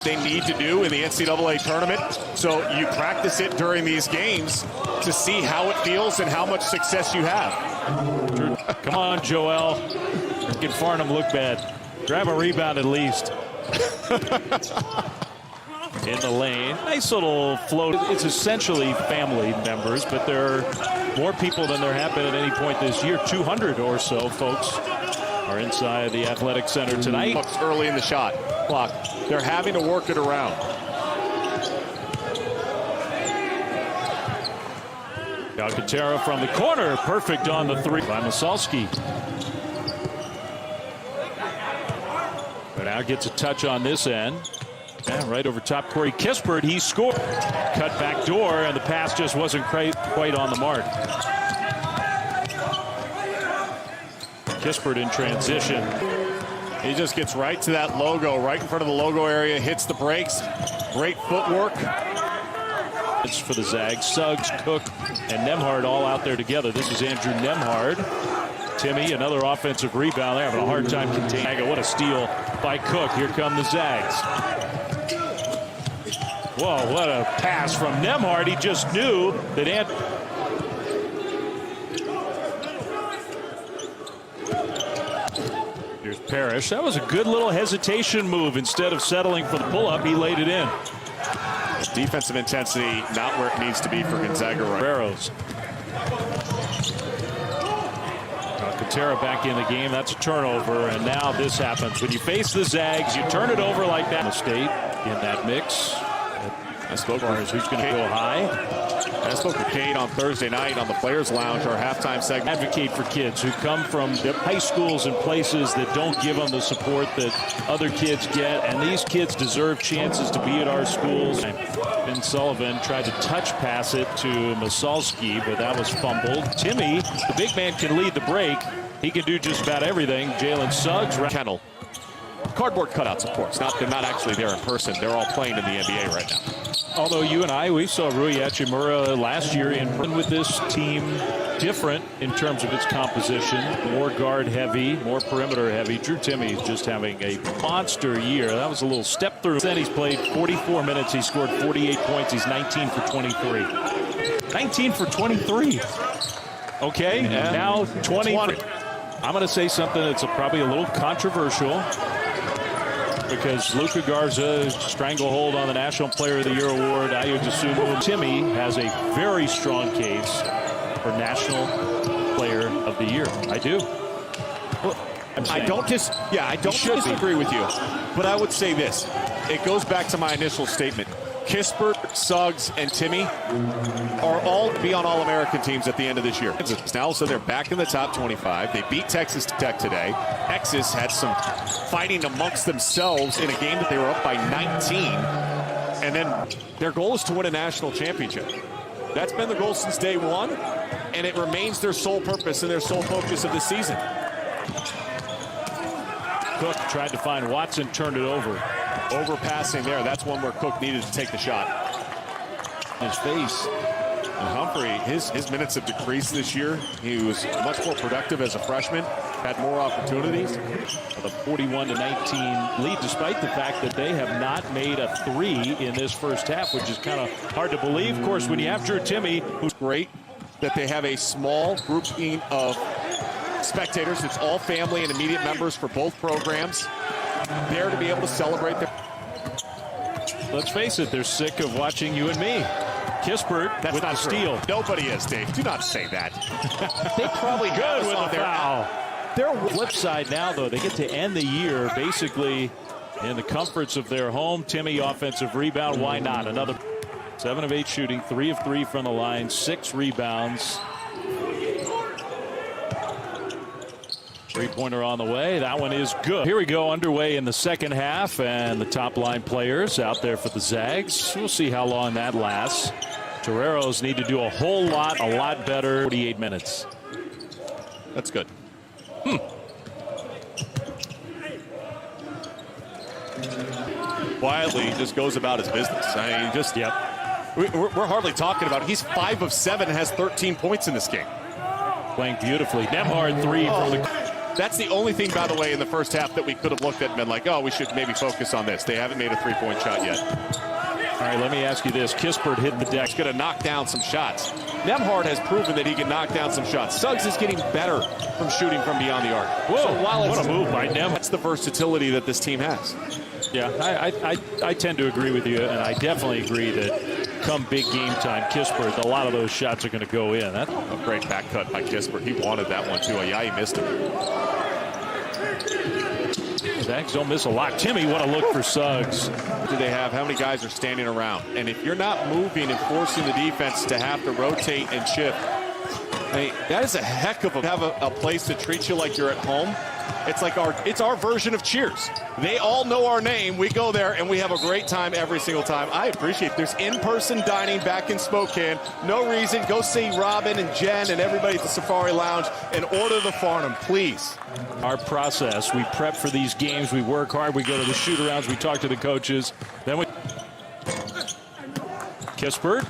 they need to do in the NCAA tournament. So you practice it during these games to see how it feels and how much success you have. Come on, Joel. Making Farnham look bad. Grab a rebound at least. In the lane. Nice little float. It's essentially family members, but there are more people than there have been at any point this year. 200 or so folks are inside the athletic center tonight. Early in the shot clock. They're having to work it around. Alcantara from the corner. Perfect on the three by Masalski. But now gets a touch on this end. Yeah, right over top Corey Kispert. He scored. Cut back door, and the pass just wasn't quite on the mark. Kispert in transition. He just gets right to that logo, right in front of the logo area, hits the brakes. Great footwork. It's for the Zags. Suggs, Cook, and Nembhard all out there together. This is Andrew Nembhard. Timmy, another offensive rebound. They're having a hard time containing. What a steal by Cook. Here come the Zags. Whoa, what a pass from Nembhard. He just knew that Here's Parrish. That was a good little hesitation move. Instead of settling for the pull-up, he laid it in. Defensive intensity not where it needs to be for Gonzaga. Barrows. Alcantara back in the game. That's a turnover, and now this happens. When you face the Zags, you turn it over like that. State in that mix. I spoke with who's going to go high. I spoke with Kate on Thursday night on the Players Lounge, our halftime segment. Advocate for kids who come from high schools and places that don't give them the support that other kids get, and these kids deserve chances to be at our schools. Ben Sullivan tried to touch pass it to Masalski, but that was fumbled. Timmy, the big man, can lead the break. He can do just about everything. Jalen Suggs. Kennel. Cardboard cutouts, of course. They're not actually there in person. They're all playing in the NBA right now. Although you and I, we saw Rui Hachimura last year in with this team different in terms of its composition. More guard heavy, more perimeter heavy. Drew Timmy is just having a monster year. That was a little step through. Then he's played 44 minutes. He scored 48 points. He's 19 for 23. 19 for 23. Okay, and now 20. I'm going to say something that's probably a little controversial, because Luka Garza's stranglehold on the National Player of the Year award. Ayo Dosunmu. Timmy has a very strong case for National Player of the Year. I do. Well, I don't disagree with you, but I would say this. It goes back to my initial statement. Kispert, Suggs, and Timmy are all to be on All-American teams at the end of this year. Now, so they're back in the top 25. They beat Texas Tech today. Texas had some fighting amongst themselves in a game that they were up by 19. And then their goal is to win a national championship. That's been the goal since day one, and it remains their sole purpose and their sole focus of the season. Cook tried to find Watson, turned it over. Overpassing there. That's one where Cook needed to take the shot. His face. And Humphrey, his minutes have decreased this year. He was much more productive as a freshman. Had more opportunities. With a 41-19 lead, despite the fact that they have not made a three in this first half, which is kind of hard to believe. Of course, when you have Drew Timmy, who's great that they have a small grouping of spectators. It's all family and immediate members for both programs. There to be able to celebrate their. Let's face it, they're sick of watching you and me. Kispert with the steal. Nobody is, Dave. Do not say that. They probably good with the foul. Their flip side now, though, they get to end the year basically in the comforts of their home. Timmy, offensive rebound. Why not? Another 7 of 8 shooting, 3 of 3 from the line, 6 rebounds. Three-pointer on the way. That one is good. Here we go, underway in the second half, and the top-line players out there for the Zags. We'll see how long that lasts. Toreros need to do a whole lot, a lot better. 48 minutes. That's good. Quietly, just goes about his business. I mean, just we're hardly talking about it. He's 5 of 7, has 13 points in this game. Playing beautifully. Nembhard 3 from the. That's the only thing, by the way, in the first half that we could have looked at and been like, oh, we should maybe focus on this. They haven't made a three-point shot yet. All right, let me ask you this. Kispert hit the deck. He's going to knock down some shots. Nembhard has proven that he can knock down some shots. Suggs is getting better from shooting from beyond the arc. Whoa, so while what a move by Nembhard. That's the versatility that this team has. Yeah, I tend to agree with you, and I definitely agree that come big game time, Kispert, a lot of those shots are going to go in. That's a great back cut by Kispert. He wanted that one, too. Yeah, he missed it. Zags don't miss a lot. Timmy, what a look for Suggs. Do they have? How many guys are standing around? And if you're not moving and forcing the defense to have to rotate and shift, I mean, that is a heck of a place to treat you like you're at home. It's our version of Cheers. They all know our name. We go there and we have a great time every single time. I appreciate it. There's in-person dining back in Spokane. No reason. Go see Robin and Jen and everybody at the Safari Lounge and order the Farnham, please. Our process, we prep for these games. We work hard. We go to the shoot-arounds. We talk to the coaches. Then we... Kispert.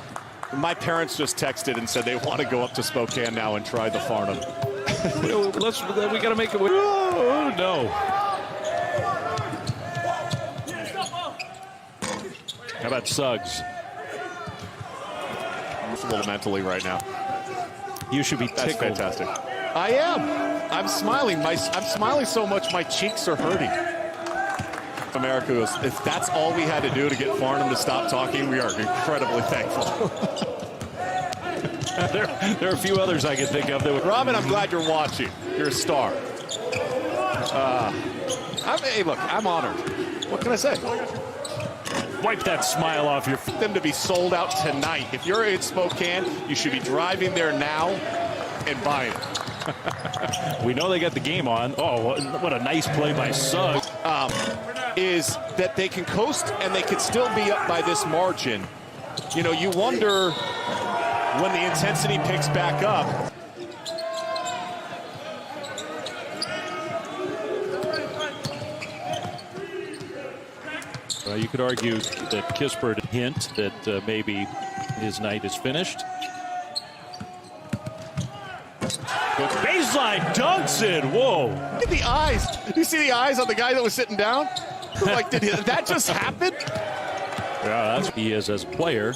My parents just texted and said they want to go up to Spokane now and try the Farnham. We got to make it. Oh, no. How about Suggs? I'm just a little mentally right now. You should be tickled. That's fantastic. I am. I'm smiling. I'm smiling so much my cheeks are hurting. America goes, if that's all we had to do to get Farnham to stop talking, we are incredibly thankful. There are a few others I can think of. That would... Robin, I'm glad you're watching. You're a star. Hey, look, I'm honored. What can I say? Wipe that smile off your face. Them to be sold out tonight. If you're in Spokane, you should be driving there now and buying it. We know they got the game on. Oh, what a nice play by Suggs. Is that they can coast and they could still be up by this margin. You know, you wonder when the intensity picks back up. You could argue that Kispert hint that maybe his night is finished. But baseline dunks it. Whoa. Look at the eyes. You see the eyes on the guy that was sitting down? Like, did that just happen? Yeah, that's he is as a player.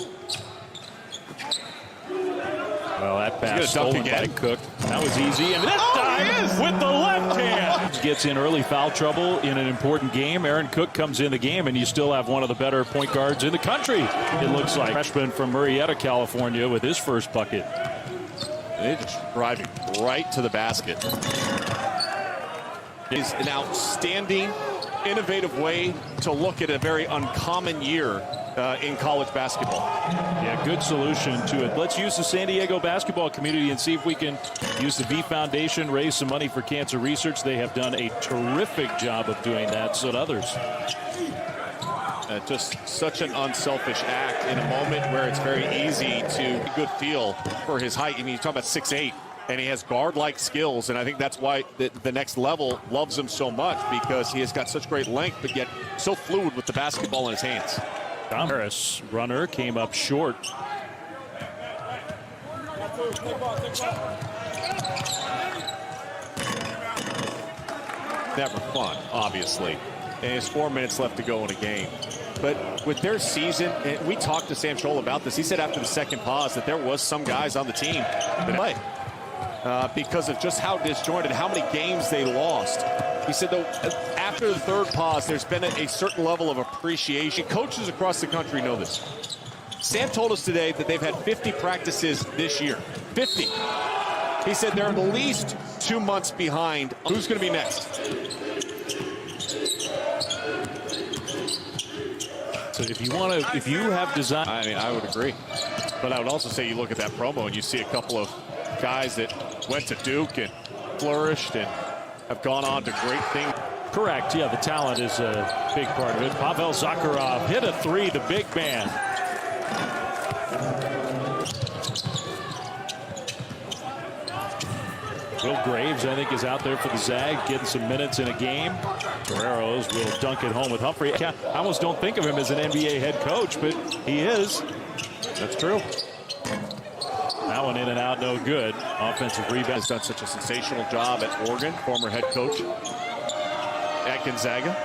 Well, that pass stolen by Cook. That was easy. And this time with the left hand. Gets in early foul trouble in an important game. Aaron Cook comes in the game, and you still have one of the better point guards in the country, it looks like. Freshman from Murrieta, California, with his first bucket. They're just driving right to the basket. It's an outstanding, innovative way to look at a very uncommon year in college basketball. Yeah, good solution to it. Let's use the San Diego basketball community and see if we can use the V Foundation, raise some money for cancer research. They have done a terrific job of doing that, so do others. Just such an unselfish act in a moment where it's very easy to good feel for his height. I mean, you talk about 6'8", and he has guard-like skills, and I think that's why the next level loves him so much, because he has got such great length, but yet so fluid with the basketball in his hands. Tom Harris, runner, came up short. Never fun, obviously. And there's 4 minutes left to go in a game. But with their season, and we talked to Sam Scholl about this, he said after the second pause that there was some guys on the team that play because of just how disjointed, how many games they lost. He said, though, after the third pause, there's been a certain level of appreciation. Coaches across the country know this. Sam told us today that they've had 50 practices this year. 50. He said they're at least 2 months behind. Who's going to be next? So if you have design, I mean, I would agree. But I would also say you look at that promo and you see a couple of guys that went to Duke and flourished and have gone on to great things. Correct. Yeah, the talent is a big part of it. Pavel Zakharov hit a three, the big man. Will Graves, I think, is out there for the Zag, getting some minutes in a game. Guerreros will dunk it home with Humphrey. I almost don't think of him as an NBA head coach, but he is. That's true. That one in and out, no good. Offensive rebound. Has done such a sensational job at Oregon, former head coach at Gonzaga.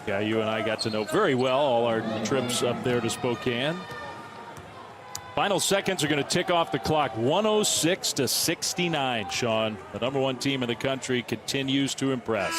Yeah, you and I got to know very well all our trips up there to Spokane. Final seconds are going to tick off the clock. 106-69, Sean. The #1 team in the country continues to impress.